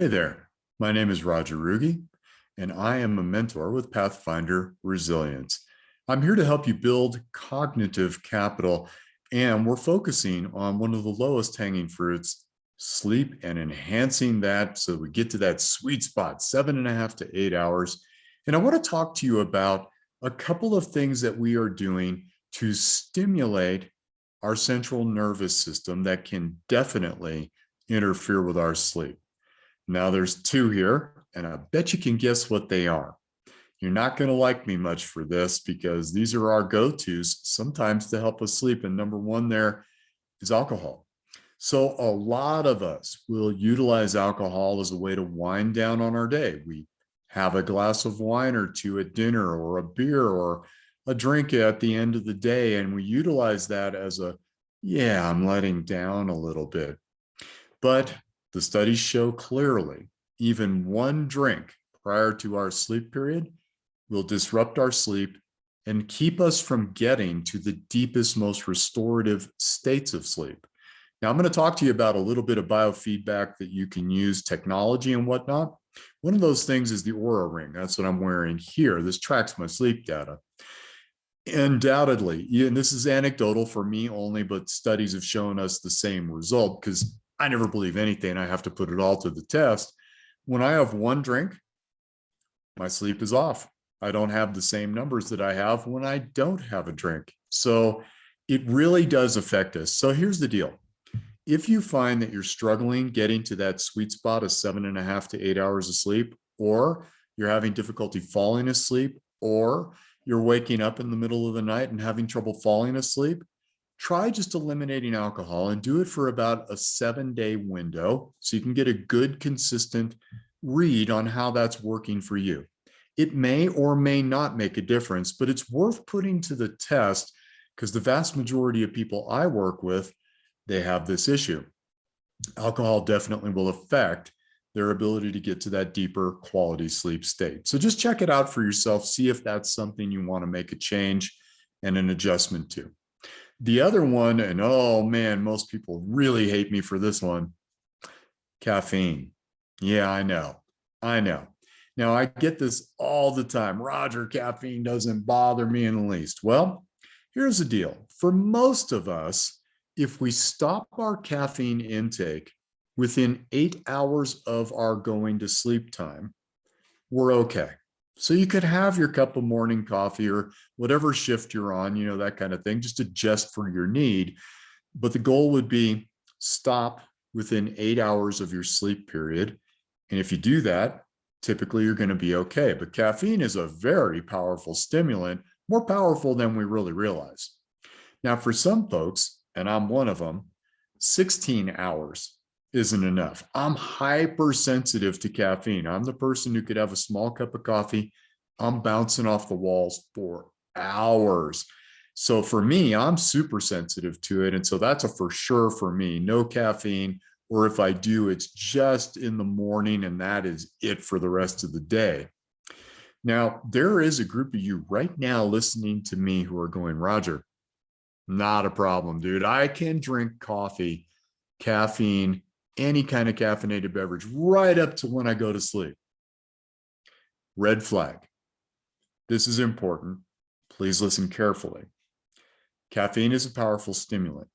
Hey there, my name is Roger Rugi, and I am a mentor with Pathfinder Resilience. I'm here to help you build cognitive capital, and we're focusing on one of the lowest hanging fruits, sleep, and enhancing that so we get to that sweet spot, 7.5 to 8 hours. And I want to talk to you about a couple of things that we are doing to stimulate our central nervous system that can definitely interfere with our sleep. Now there's two here, and I bet you can guess what they are. You're not going to like me much for this because these are our go-tos sometimes to help us sleep. And number one there is alcohol. So a lot of us will utilize alcohol as a way to wind down on our day. We have a glass of wine or two at dinner, or a beer or a drink at the end of the day, and we utilize that as yeah, I'm letting down a little bit. But the studies show clearly even one drink prior to our sleep period will disrupt our sleep and keep us from getting to the deepest, most restorative states of sleep. Now, I'm going to talk to you about a little bit of biofeedback that you can use, technology and whatnot. One of those things is the Aura Ring. That's what I'm wearing here. This tracks my sleep data. Undoubtedly, and this is anecdotal for me only, but studies have shown us the same result because I never believe anything. I have to put it all to the test. When I have one drink, my sleep is off. I don't have the same numbers that I have when I don't have a drink. So it really does affect us. So here's the deal. If you find that you're struggling getting to that sweet spot of 7.5 to 8 hours of sleep, or you're having difficulty falling asleep, or you're waking up in the middle of the night and having trouble falling asleep, try just eliminating alcohol and do it for about a 7-day window so you can get a good, consistent read on how that's working for you. It may or may not make a difference, but it's worth putting to the test because the vast majority of people I work with, they have this issue. Alcohol definitely will affect their ability to get to that deeper quality sleep state. So just check it out for yourself. See if that's something you want to make a change and an adjustment to. The other one, and oh man, most people really hate me for this one, caffeine. Yeah, I know. Now, I get this all the time. Roger, caffeine doesn't bother me in the least. Well, here's the deal. For most of us, if we stop our caffeine intake within 8 hours of our going to sleep time, we're okay. So you could have your cup of morning coffee or whatever shift you're on, that kind of thing, just adjust for your need. But the goal would be stop within 8 hours of your sleep period. And if you do that, typically you're going to be okay. But caffeine is a very powerful stimulant, more powerful than we really realize. Now, for some folks, and I'm one of them, 16 hours isn't enough. I'm hypersensitive to caffeine. I'm the person who could have a small cup of coffee. I'm bouncing off the walls for hours. So for me, I'm super sensitive to it. And so that's a for sure for me. No caffeine, or if I do, it's just in the morning, and that is it for the rest of the day. Now, there is a group of you right now listening to me who are going, Roger, not a problem, dude. I can drink coffee, caffeine, any kind of caffeinated beverage right up to when I go to sleep. Red flag. This is important. Please listen carefully. Caffeine is a powerful stimulant.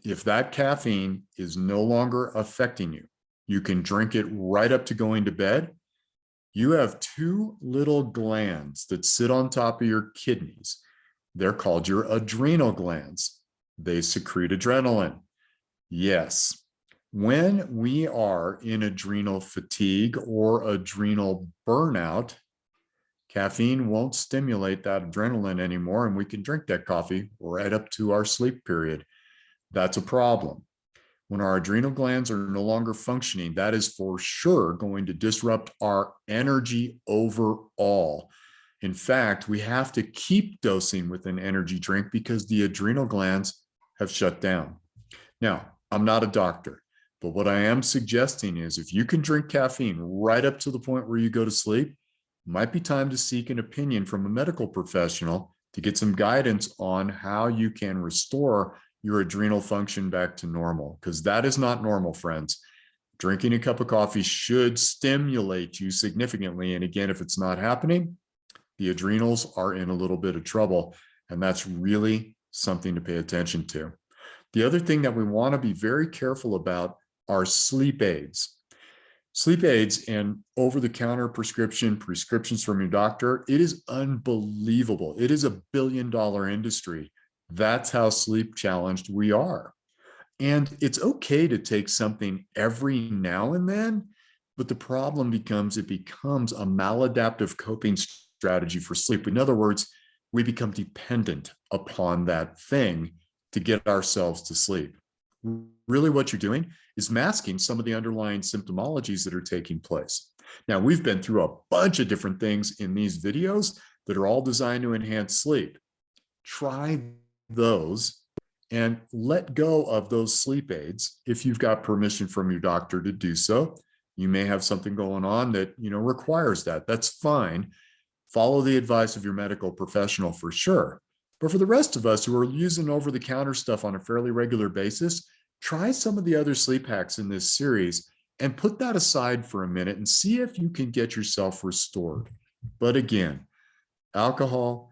If that caffeine is no longer affecting you, you can drink it right up to going to bed. You have two little glands that sit on top of your kidneys. They're called your adrenal glands. They secrete adrenaline. Yes. When we are in adrenal fatigue or adrenal burnout, caffeine won't stimulate that adrenaline anymore, and we can drink that coffee right up to our sleep period. That's a problem. When our adrenal glands are no longer functioning, that is for sure going to disrupt our energy overall. In fact, we have to keep dosing with an energy drink because the adrenal glands have shut down. Now, I'm not a doctor, but what I am suggesting is if you can drink caffeine right up to the point where you go to sleep, it might be time to seek an opinion from a medical professional to get some guidance on how you can restore your adrenal function back to normal, because that is not normal, friends. Drinking a cup of coffee should stimulate you significantly. And again, if it's not happening, the adrenals are in a little bit of trouble. And that's really something to pay attention to. The other thing that we want to be very careful about are sleep aids. Sleep aids and over-the-counter prescriptions from your doctor, it is unbelievable. It is a billion-dollar industry. That's how sleep challenged we are. And it's okay to take something every now and then, but the problem becomes it becomes a maladaptive coping strategy for sleep. In other words, we become dependent upon that thing to get ourselves to sleep. Really, what you're doing is masking some of the underlying symptomologies that are taking place. Now, we've been through a bunch of different things in these videos that are all designed to enhance sleep. Try those and let go of those sleep aids if you've got permission from your doctor to do so. You may have something going on that requires that. That's fine. Follow the advice of your medical professional for sure. But for the rest of us who are using over-the-counter stuff on a fairly regular basis, try some of the other sleep hacks in this series and put that aside for a minute and see if you can get yourself restored. But again, alcohol,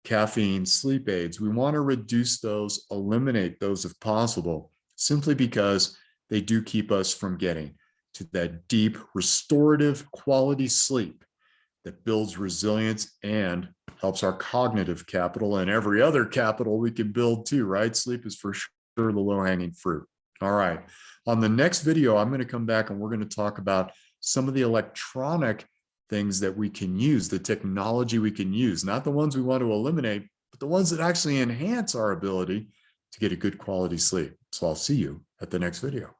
caffeine, sleep aids, we want to reduce those, eliminate those if possible, simply because they do keep us from getting to that deep, restorative quality sleep that builds resilience and helps our cognitive capital and every other capital we can build too, right? Sleep is for sure the low-hanging fruit. All right. On the next video, I'm going to come back and we're going to talk about some of the electronic things that we can use, the technology we can use, not the ones we want to eliminate, but the ones that actually enhance our ability to get a good quality sleep. So I'll see you at the next video.